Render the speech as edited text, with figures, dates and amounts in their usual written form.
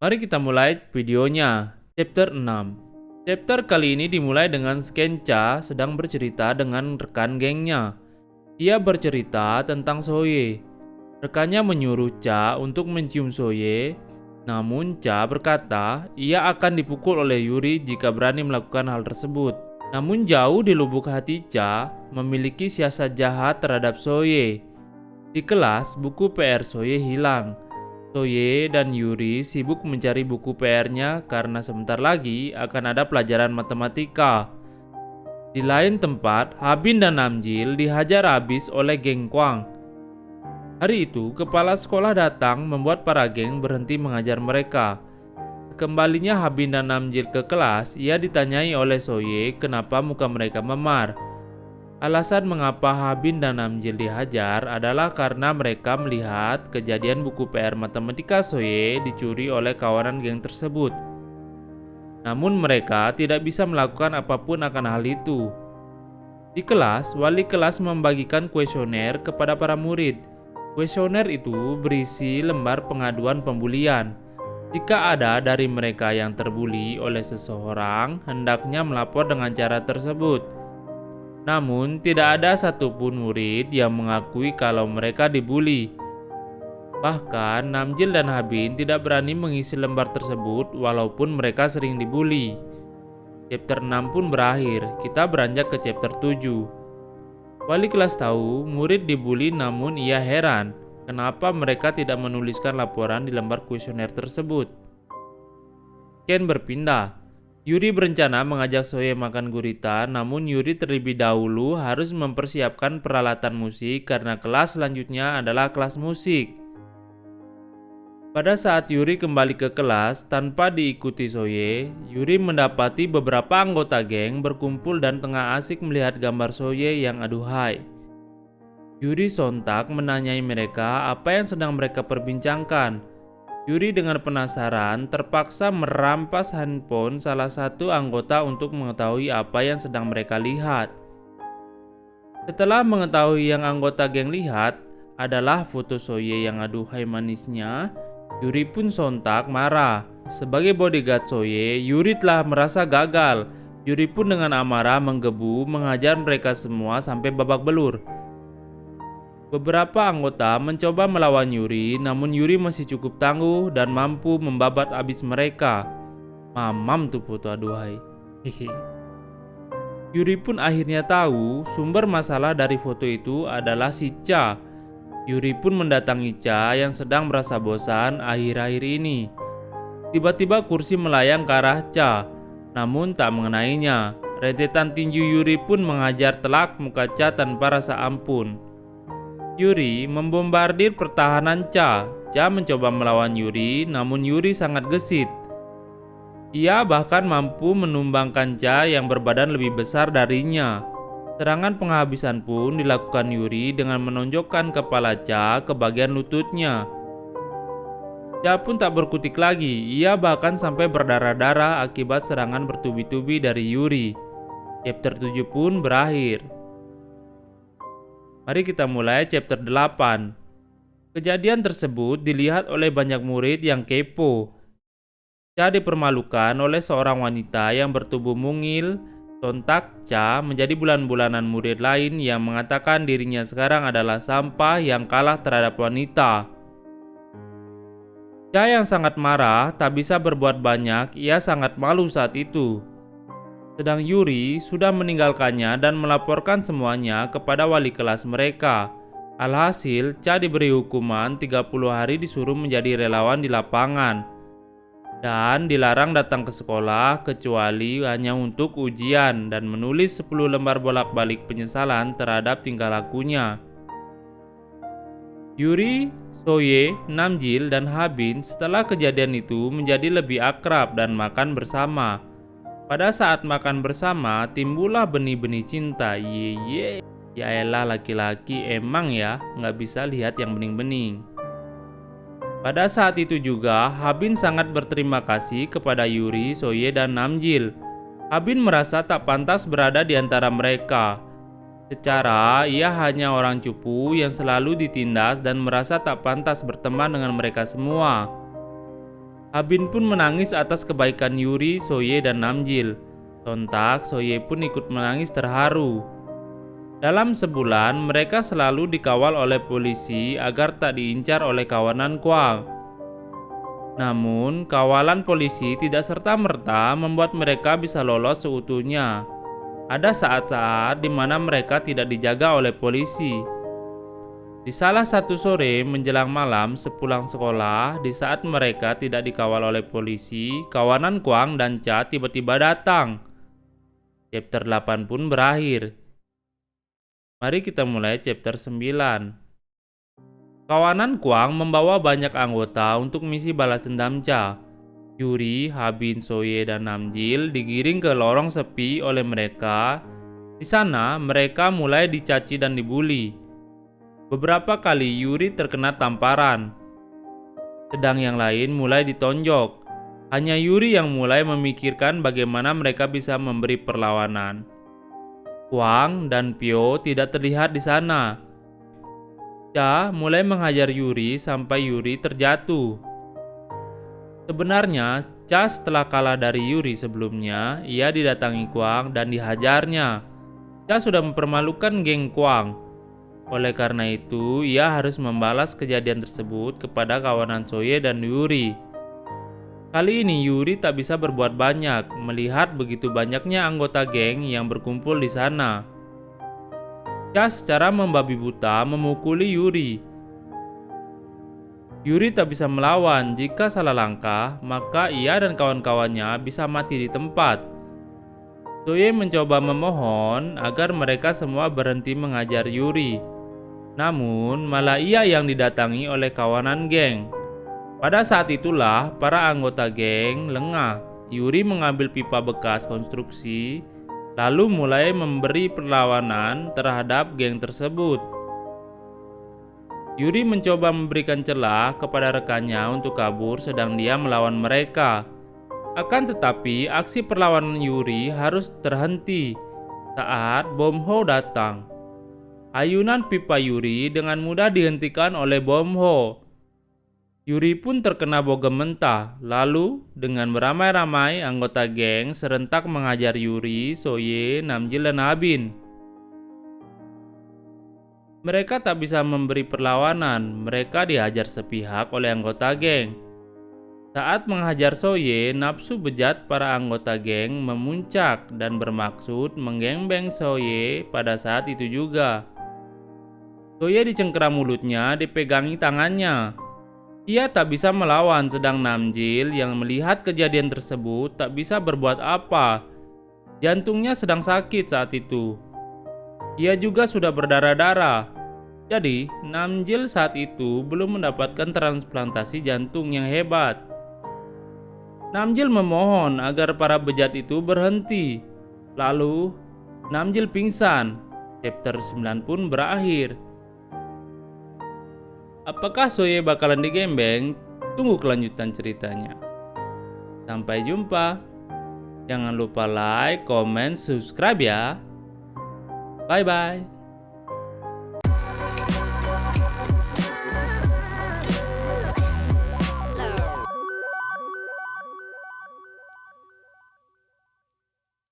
Mari kita mulai videonya. Chapter 6. Chapter kali ini dimulai dengan Cha sedang bercerita dengan rekan gengnya. Ia bercerita tentang Soye. Rekannya menyuruh Cha untuk mencium Soye, namun Cha berkata ia akan dipukul oleh Yuri jika berani melakukan hal tersebut. Namun jauh di lubuk hati Cha memiliki siasat jahat terhadap Soye. Di kelas, buku PR Soye hilang. Soye dan Yuri sibuk mencari buku PR-nya karena sebentar lagi akan ada pelajaran matematika. Di lain tempat, Habin dan Namjil dihajar habis oleh geng Kwang. Hari itu, kepala sekolah datang membuat para geng berhenti mengajar mereka. Kembalinya Habin dan Namjil ke kelas, ia ditanyai oleh Soye kenapa muka mereka memar. Alasan mengapa Habin dan Namjil dihajar adalah karena mereka melihat kejadian buku PR matematika Soye dicuri oleh kawanan geng tersebut. Namun mereka tidak bisa melakukan apapun akan hal itu. Di kelas, wali kelas membagikan kuesioner kepada para murid. Kuesioner itu berisi lembar pengaduan pembulian. Jika ada dari mereka yang terbuli oleh seseorang, hendaknya melapor dengan cara tersebut. Namun, tidak ada satupun murid yang mengakui kalau mereka dibuli. Bahkan, Namjil dan Habin tidak berani mengisi lembar tersebut walaupun mereka sering dibuli. Chapter 6 pun berakhir, kita beranjak ke chapter 7. Wali kelas tahu murid dibuli namun ia heran kenapa mereka tidak menuliskan laporan di lembar kuesioner tersebut. Ken berpindah. Yuri berencana mengajak Soye makan gurita, namun Yuri terlebih dahulu harus mempersiapkan peralatan musik karena kelas selanjutnya adalah kelas musik. Pada saat Yuri kembali ke kelas tanpa diikuti Soye, Yuri mendapati beberapa anggota geng berkumpul dan tengah asik melihat gambar Soye yang aduhai. Yuri sontak menanyai mereka apa yang sedang mereka perbincangkan. Yuri dengan penasaran terpaksa merampas handphone salah satu anggota untuk mengetahui apa yang sedang mereka lihat. Setelah mengetahui yang anggota geng lihat adalah foto Soye yang aduhai manisnya, Yuri pun sontak marah. Sebagai bodyguard Soye, Yuri telah merasa gagal. Yuri pun dengan amarah menggebu menghajar mereka semua sampai babak belur. Beberapa anggota mencoba melawan Yuri, namun Yuri masih cukup tangguh dan mampu membabat habis mereka. Mamam tuh foto aduhai. Yuri pun akhirnya tahu sumber masalah dari foto itu adalah si Cha. Yuri pun mendatangi Cha yang sedang merasa bosan akhir-akhir ini. Tiba-tiba kursi melayang ke arah Cha, namun tak mengenainya. Rentetan tinju Yuri pun menghajar telak muka Cha tanpa rasa ampun. Yuri membombardir pertahanan Cha. Cha mencoba melawan Yuri, namun Yuri sangat gesit. Ia bahkan mampu menumbangkan Cha yang berbadan lebih besar darinya. Serangan penghabisan pun dilakukan Yuri dengan menonjokkan kepala Cha ke bagian lututnya. Cha pun tak berkutik lagi, ia bahkan sampai berdarah-darah akibat serangan bertubi-tubi dari Yuri. Chapter 7 pun berakhir. Mari kita mulai chapter 8. Kejadian tersebut dilihat oleh banyak murid yang kepo. Cha dipermalukan oleh seorang wanita yang bertubuh mungil. Sontak Cha menjadi bulan-bulanan murid lain yang mengatakan dirinya sekarang adalah sampah yang kalah terhadap wanita. Cha yang sangat marah tak bisa berbuat banyak, ia sangat malu saat itu. Sedang Yuri sudah meninggalkannya dan melaporkan semuanya kepada wali kelas mereka. Alhasil, Cha diberi hukuman 30 hari disuruh menjadi relawan di lapangan. Dan dilarang datang ke sekolah kecuali hanya untuk ujian dan menulis 10 lembar bolak-balik penyesalan terhadap tingkah lakunya. Yuri, Soye, Namjil, dan Habin setelah kejadian itu menjadi lebih akrab dan makan bersama. Pada saat makan bersama, timbullah benih-benih cinta. Ye. Ya elah laki-laki emang ya, nggak bisa lihat yang bening-bening. Pada saat itu juga, Habin sangat berterima kasih kepada Yuri, Soye, dan Namjil. Habin merasa tak pantas berada di antara mereka. Secara, ia hanya orang cupu yang selalu ditindas dan merasa tak pantas berteman dengan mereka semua. Habin pun menangis atas kebaikan Yuri, Soye, dan Namjil. Sontak, Soye pun ikut menangis terharu. Dalam sebulan, mereka selalu dikawal oleh polisi agar tak diincar oleh kawanan Kwang. Namun, kawalan polisi tidak serta-merta membuat mereka bisa lolos seutuhnya. Ada saat-saat di mana mereka tidak dijaga oleh polisi. Di salah satu sore menjelang malam sepulang sekolah, di saat mereka tidak dikawal oleh polisi, kawanan Kwang dan Cha tiba-tiba datang. Chapter 8 pun berakhir. Mari kita mulai chapter 9. Kawanan Kwang membawa banyak anggota untuk misi balas dendam Cha. Yuri, Habin, Soye, dan Namjil digiring ke lorong sepi oleh mereka. Di sana, mereka mulai dicaci dan dibully. Beberapa kali Yuri terkena tamparan, sedang yang lain mulai ditonjok. Hanya Yuri yang mulai memikirkan bagaimana mereka bisa memberi perlawanan. Kwang dan Pyo tidak terlihat di sana. Cha mulai menghajar Yuri sampai Yuri terjatuh. Sebenarnya, Cha setelah kalah dari Yuri sebelumnya, ia didatangi Kwang dan dihajarnya. Cha sudah mempermalukan geng Kwang. Oleh karena itu, ia harus membalas kejadian tersebut kepada kawanan Soye dan Yuri. Kali ini Yuri tak bisa berbuat banyak melihat begitu banyaknya anggota geng yang berkumpul di sana. Cha secara membabi buta memukuli Yuri. Yuri tak bisa melawan. Jika salah langkah, maka ia dan kawan-kawannya bisa mati di tempat. Soye mencoba memohon agar mereka semua berhenti mengajar Yuri. Namun, malah ia yang didatangi oleh kawanan geng. Pada saat itulah, para anggota geng lengah. Yuri mengambil pipa bekas konstruksi, lalu mulai memberi perlawanan terhadap geng tersebut. Yuri mencoba memberikan celah kepada rekannya untuk kabur sedang dia melawan mereka. Akan tetapi, aksi perlawanan Yuri harus terhenti saat bom Ho datang. Ayunan pipa Yuri dengan mudah dihentikan oleh bom Ho. Yuri pun terkena bogem mentah. Lalu, dengan beramai-ramai, anggota geng serentak mengajar Yuri, Soye, Namjil, dan Habin. Mereka tak bisa memberi perlawanan. Mereka dihajar sepihak oleh anggota geng. Saat menghajar Soye, nafsu bejat para anggota geng memuncak dan bermaksud menggengbeng Soye pada saat itu juga. Soye dicengkeram mulutnya, dipegangi tangannya. Ia tak bisa melawan, sedang Namjil yang melihat kejadian tersebut tak bisa berbuat apa. Jantungnya sedang sakit saat itu. Ia juga sudah berdarah-darah. Jadi, Namjil saat itu belum mendapatkan transplantasi jantung yang hebat. Namjil memohon agar para bejat itu berhenti. Lalu, Namjil pingsan. Chapter 9 pun berakhir. Apakah Soye bakalan digembeng? Tunggu kelanjutan ceritanya. Sampai jumpa. Jangan lupa like, comment, subscribe ya. Bye-bye.